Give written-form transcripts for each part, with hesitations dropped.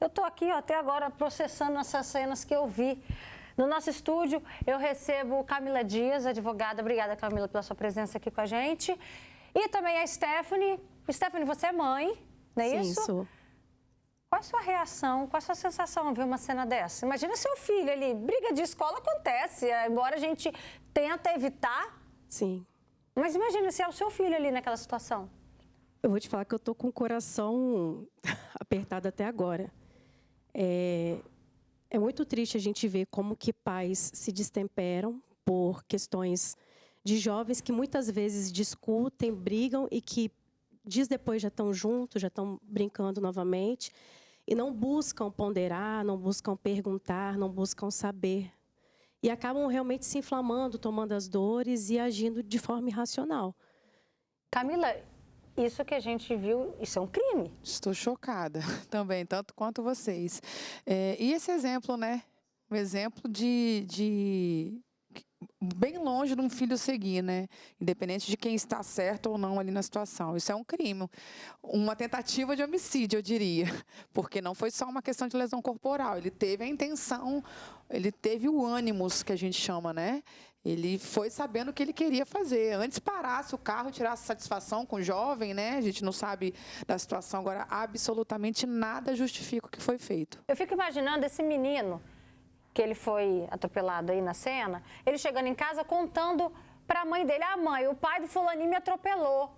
Eu estou aqui ó, até agora processando essas cenas que eu vi. No nosso estúdio, eu recebo Camila Dias, advogada. Obrigada, Camila, pela sua presença aqui com a gente. E também a Stephanie. Stephanie, você é mãe, não é isso? Sim, sou. Qual a sua reação, qual a sua sensação ao ver uma cena dessa? Imagina seu filho ali, briga de escola acontece, embora a gente tenta evitar. Sim. Mas imagina se é o seu filho ali naquela situação. Eu vou te falar que eu estou com o coração apertado até agora. É muito triste a gente ver como que pais se destemperam por questões de jovens que muitas vezes discutem, brigam e que dias depois já estão juntos, já estão brincando novamente e não buscam ponderar, não buscam perguntar, não buscam saber. E acabam realmente se inflamando, tomando as dores e agindo de forma irracional. Camila, isso que a gente viu, isso é um crime. Estou chocada também, tanto quanto vocês. E esse exemplo, né? Um exemplo de bem longe de um filho seguir, né? Independente de quem está certo ou não ali na situação. Isso é um crime, uma tentativa de homicídio, eu diria. Porque não foi só uma questão de lesão corporal. Ele teve a intenção, ele teve o ânimos, que a gente chama, né? Ele foi sabendo o que ele queria fazer. Antes parasse o carro, tirasse satisfação com o jovem, né? A gente não sabe da situação. Agora, absolutamente nada justifica o que foi feito. Eu fico imaginando esse menino que ele foi atropelado aí na cena, ele chegando em casa contando para a mãe dele: ah, mãe, o pai do fulaninho me atropelou.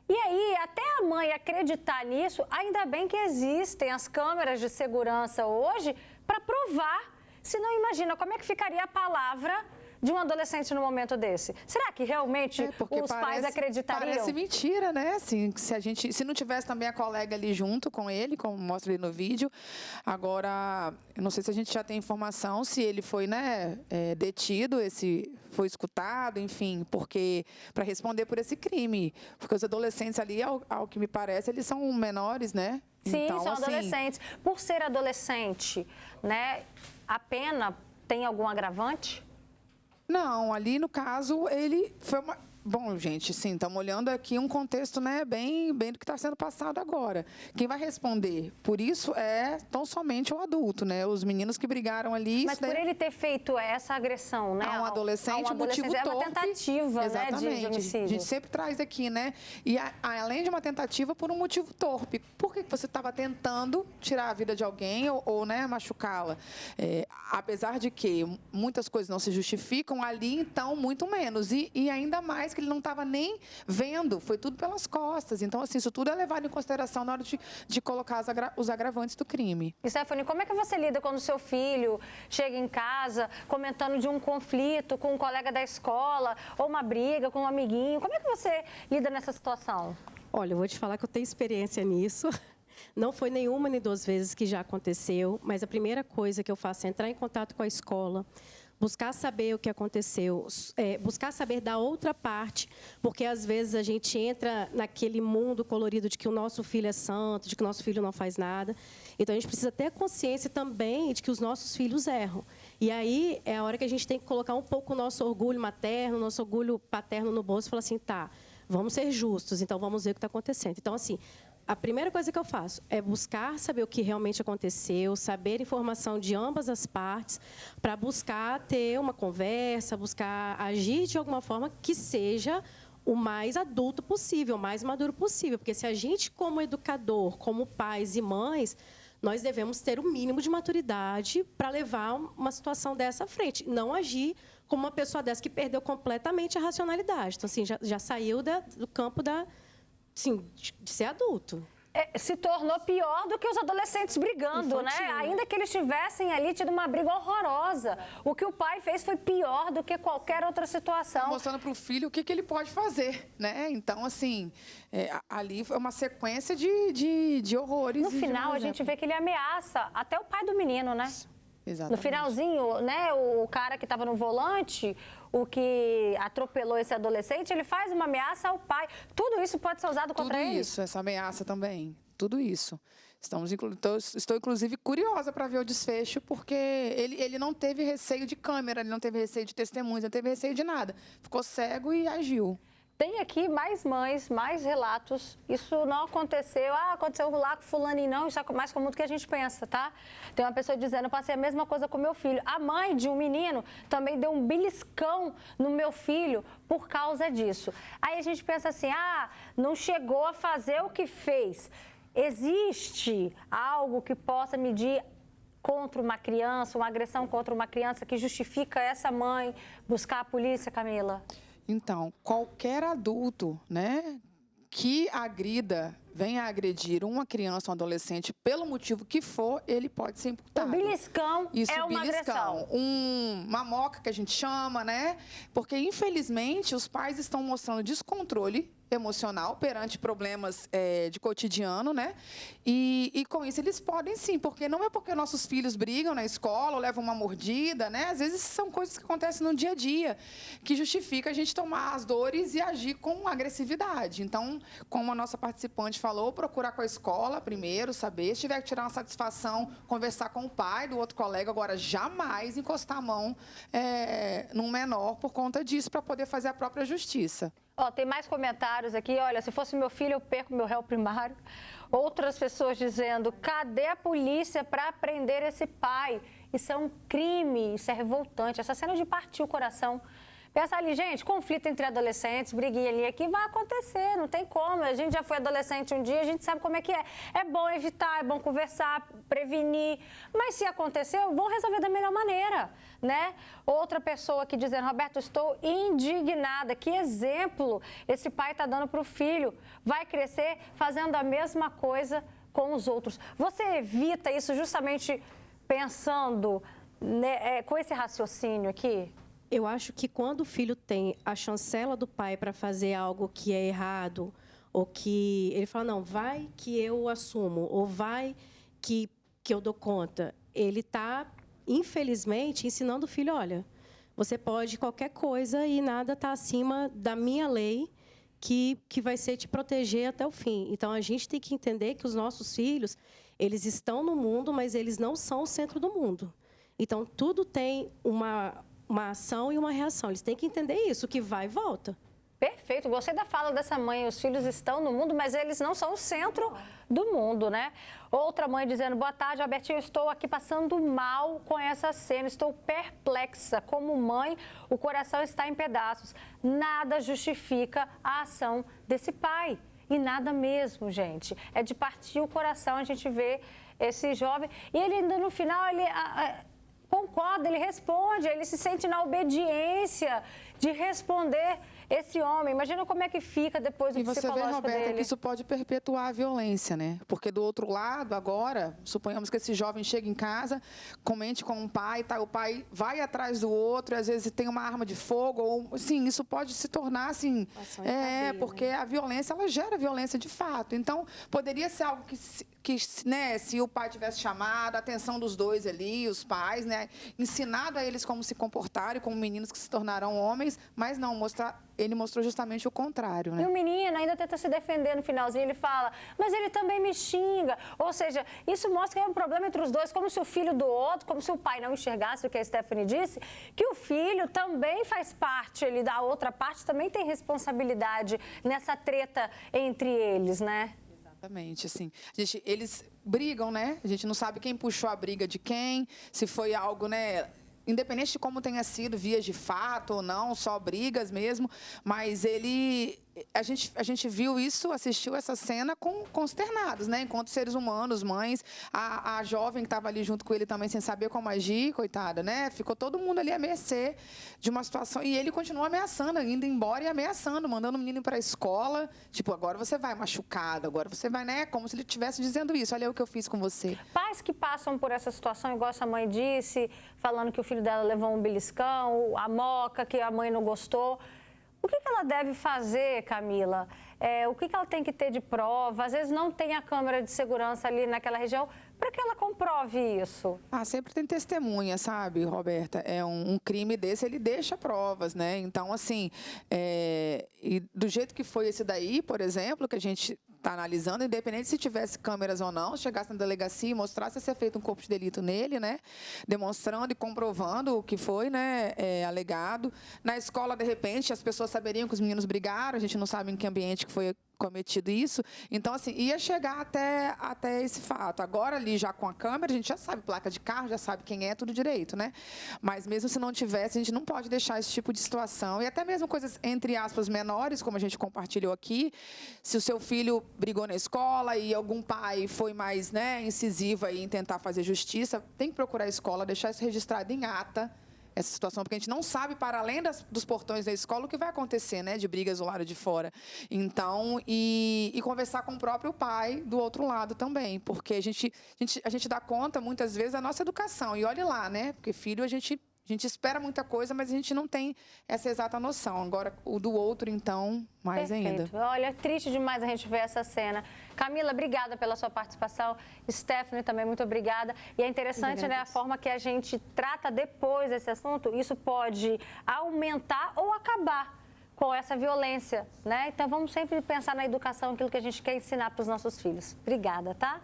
E aí, até a mãe acreditar nisso, ainda bem que existem as câmeras de segurança hoje para provar. Se não, imagina como é que ficaria a palavra de um adolescente no momento desse. Será que realmente os pais acreditariam? Parece mentira, né? Assim, se não tivesse também a colega ali junto com ele, como mostra ali no vídeo. Agora, eu não sei se a gente já tem informação se ele foi, né, detido, foi escutado, enfim, porque para responder por esse crime. Porque os adolescentes ali, ao que me parece, eles são menores, né? Sim, então, são assim, adolescentes. Por ser adolescente, né, a pena tem algum agravante? Não, ali no caso, ele foi uma... Bom, gente, sim, estamos olhando aqui um contexto, né, bem do que está sendo passado agora. Quem vai responder por isso é tão somente o adulto, né? Os meninos que brigaram ali... Mas por ele ter feito essa agressão, né? A um adolescente, motivo torpe. É uma tentativa, exatamente, né, de homicídio. A gente sempre traz aqui, né? E além de uma tentativa, por um motivo torpe. Por que você estava tentando tirar a vida de alguém ou né, machucá-la? Apesar de que muitas coisas não se justificam, ali, então, muito menos. E ainda mais que ele não estava nem vendo, foi tudo pelas costas. Então, assim, isso tudo é levado em consideração na hora de colocar os agravantes do crime. E, Stephanie, como é que você lida quando o seu filho chega em casa comentando de um conflito com um colega da escola ou uma briga com um amiguinho? Como é que você lida nessa situação? Olha, eu vou te falar que eu tenho experiência nisso. Não foi nenhuma nem duas vezes que já aconteceu, mas a primeira coisa que eu faço é entrar em contato com a escola, buscar saber o que aconteceu, buscar saber da outra parte, porque às vezes a gente entra naquele mundo colorido de que o nosso filho é santo, de que o nosso filho não faz nada. Então, a gente precisa ter consciência também de que os nossos filhos erram. E aí é a hora que a gente tem que colocar um pouco o nosso orgulho materno, o nosso orgulho paterno no bolso e falar assim, tá, vamos ser justos, então vamos ver o que está acontecendo. Então, assim, a primeira coisa que eu faço é buscar saber o que realmente aconteceu, saber informação de ambas as partes, para buscar ter uma conversa, buscar agir de alguma forma que seja o mais adulto possível, o mais maduro possível. Porque se a gente, como educador, como pais e mães, nós devemos ter o mínimo de maturidade para levar uma situação dessa à frente. Não agir como uma pessoa dessa que perdeu completamente a racionalidade. Então, assim, já saiu do campo de ser adulto. Se tornou pior do que os adolescentes brigando, infantil, né? Ainda que eles tivessem ali tido uma briga horrorosa. O que o pai fez foi pior do que qualquer outra situação. Mostrando para o filho o que ele pode fazer, né? Então, assim, ali foi uma sequência de horrores. No final, a gente vê que ele ameaça até o pai do menino, né? Exatamente. No finalzinho, né, o cara que estava no volante, o que atropelou esse adolescente, ele faz uma ameaça ao pai. Tudo isso pode ser usado contra ele? Tudo isso, essa ameaça também. Tudo isso. Estou, inclusive, curiosa para ver o desfecho, porque ele não teve receio de câmera, ele não teve receio de testemunhas, não teve receio de nada. Ficou cego e agiu. Tem aqui mais mães, mais relatos. Isso não aconteceu. Aconteceu lá com fulaninho, não. Isso é mais comum do que a gente pensa, tá? Tem uma pessoa dizendo, eu passei a mesma coisa com meu filho. A mãe de um menino também deu um beliscão no meu filho por causa disso. Aí a gente pensa assim, não chegou a fazer o que fez. Existe algo que possa medir contra uma criança, uma agressão contra uma criança que justifica essa mãe buscar a polícia, Camila? Então, qualquer adulto, né, que agrida, venha agredir uma criança ou um adolescente, pelo motivo que for, ele pode ser imputado. O beliscão é uma agressão. Uma moca que a gente chama, né? Porque, infelizmente, os pais estão mostrando descontrole emocional perante problemas de cotidiano, né? E com isso eles podem sim, porque não é porque nossos filhos brigam na escola ou levam uma mordida, né? Às vezes são coisas que acontecem no dia a dia, que justifica a gente tomar as dores e agir com agressividade. Então, como a nossa participante falou, procurar com a escola primeiro, saber, se tiver que tirar uma satisfação, conversar com o pai do outro colega, agora jamais encostar a mão num menor por conta disso, para poder fazer a própria justiça. Tem mais comentários aqui. Olha, se fosse meu filho, eu perco meu réu primário. Outras pessoas dizendo, cadê a polícia para prender esse pai? Isso é um crime, isso é revoltante. Essa cena de partir o coração. Pensa ali, gente, conflito entre adolescentes, briguinha ali aqui, vai acontecer, não tem como. A gente já foi adolescente um dia, a gente sabe como é que é. É bom evitar, é bom conversar, prevenir. Mas se aconteceu, vão resolver da melhor maneira, né? Outra pessoa aqui dizendo, Roberto, estou indignada. Que exemplo esse pai está dando para o filho. Vai crescer fazendo a mesma coisa com os outros. Você evita isso justamente pensando, né, com esse raciocínio aqui? Eu acho que quando o filho tem a chancela do pai para fazer algo que é errado, ou que ele fala, não, vai que eu assumo, ou vai que eu dou conta, ele está, infelizmente, ensinando o filho, olha, você pode qualquer coisa e nada está acima da minha lei, que vai ser te proteger até o fim. Então, a gente tem que entender que os nossos filhos, eles estão no mundo, mas eles não são o centro do mundo. Então, tudo tem uma ação e uma reação. Eles têm que entender isso, que vai e volta. Perfeito. Gostei da fala dessa mãe. Os filhos estão no mundo, mas eles não são o centro do mundo, né? Outra mãe dizendo, boa tarde, Albertinho, estou aqui passando mal com essa cena. Estou perplexa. Como mãe, o coração está em pedaços. Nada justifica a ação desse pai. E nada mesmo, gente. É de partir o coração a gente vê esse jovem. E ele ainda no final, ele concorda, ele responde, ele se sente na obediência de responder esse homem. Imagina como é que fica depois do psicológico dele. E você vê, Roberta, que isso pode perpetuar a violência, né? Porque do outro lado, agora, suponhamos que esse jovem chega em casa, comente com o pai, tá? O pai vai atrás do outro, às vezes tem uma arma de fogo, ou, sim, isso pode se tornar, assim, porque a violência, ela gera violência de fato. Então, poderia ser algo que né, se o pai tivesse chamado a atenção dos dois ali, os pais, né, ensinado a eles como se comportarem, como meninos que se tornarão homens, mas não, ele mostrou justamente o contrário, né? E o menino ainda tenta se defender no finalzinho, ele fala, mas ele também me xinga. Ou seja, isso mostra que é um problema entre os dois, como se o filho do outro, como se o pai não enxergasse o que a Stephanie disse, que o filho também faz parte, ele da outra parte também tem responsabilidade nessa treta entre eles, né? Exatamente, assim, eles brigam, né? A gente não sabe quem puxou a briga de quem, se foi algo, né? Independente de como tenha sido, vias de fato ou não, só brigas mesmo, mas a gente viu isso, assistiu essa cena consternados, né? Enquanto seres humanos, mães, a jovem que estava ali junto com ele também sem saber como agir, coitada, né? Ficou todo mundo ali à mercê de uma situação, e ele continua ameaçando, indo embora e ameaçando, mandando o menino para a escola, tipo, agora você vai machucado, agora você vai, né? Como se ele estivesse dizendo isso, olha o que eu fiz com você. Pais que passam por essa situação, igual essa mãe disse, falando que o filho dela levou um beliscão, a moca, que a mãe não gostou. O que ela deve fazer, Camila? O que ela tem que ter de prova? Às vezes não tem a câmera de segurança ali naquela região, para que ela comprove isso? Sempre tem testemunha, sabe, Roberta? Um crime desse, ele deixa provas, né? Então, assim, e do jeito que foi esse daí, por exemplo, que a gente está analisando, independente se tivesse câmeras ou não, chegasse na delegacia e mostrasse ser feito um corpo de delito nele, né? Demonstrando e comprovando o que foi, né, alegado. Na escola, de repente, as pessoas saberiam que os meninos brigaram, a gente não sabe em que ambiente que foi cometido isso. Então, assim, ia chegar até esse fato. Agora, ali, já com a câmera, a gente já sabe placa de carro, já sabe quem é, tudo direito, né? Mas mesmo se não tivesse, a gente não pode deixar esse tipo de situação. E até mesmo coisas, entre aspas, menores, como a gente compartilhou aqui. Se o seu filho brigou na escola e algum pai foi mais, né, incisivo aí em tentar fazer justiça, tem que procurar a escola, deixar isso registrado em ata, essa situação, porque a gente não sabe, para além dos portões da escola, o que vai acontecer, né, de brigas do lado de fora. Então, e conversar com o próprio pai do outro lado também, porque a gente dá conta, muitas vezes, da nossa educação. E olhe lá, né, porque filho a gente espera muita coisa, mas a gente não tem essa exata noção. Agora, o do outro, então, mais Perfeito. ainda. Olha, é triste demais a gente ver essa cena. Camila, obrigada pela sua participação. Stephanie, também muito obrigada. E é interessante, né, a forma que a gente trata depois esse assunto. Isso pode aumentar ou acabar com essa violência, né? Então, vamos sempre pensar na educação, aquilo que a gente quer ensinar para os nossos filhos. Obrigada, tá?